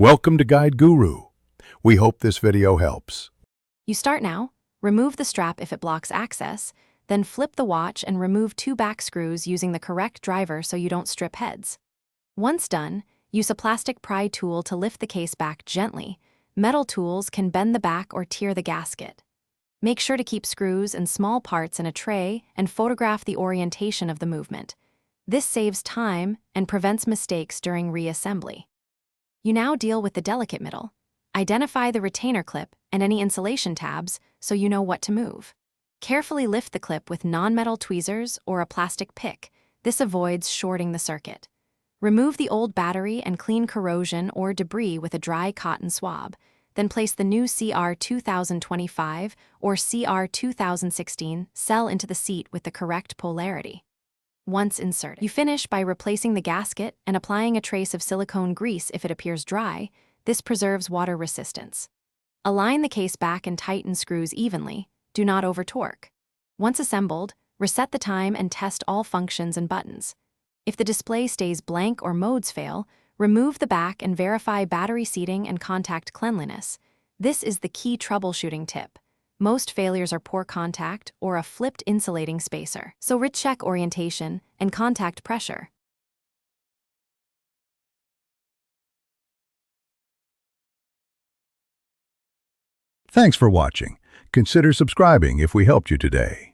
Welcome to Guide Guru. We hope this video helps. You start now, remove the strap if it blocks access, then flip the watch and remove 2 back screws using the correct driver so you don't strip heads. Once done, use a plastic pry tool to lift the case back gently. Metal tools can bend the back or tear the gasket. Make sure to keep screws and small parts in a tray and photograph the orientation of the movement. This saves time and prevents mistakes during reassembly. You now deal with the delicate middle. Identify the retainer clip and any insulation tabs so you know what to move. Carefully lift the clip with non-metal tweezers or a plastic pick. This avoids shorting the circuit. Remove the old battery and clean corrosion or debris with a dry cotton swab. Then place the new CR 2025 or CR 2016 cell into the seat with the correct polarity. Once inserted, you finish by replacing the gasket and applying a trace of silicone grease if it appears dry. This preserves water resistance. Align the case back and tighten screws evenly. Do not over-torque. Once assembled, reset the time and test all functions and buttons. If the display stays blank or modes fail, remove the back and verify battery seating and contact cleanliness. This is the key troubleshooting tip. Most failures are poor contact or a flipped insulating spacer, so recheck orientation and contact pressure. Thanks for watching. Consider subscribing if we helped you today.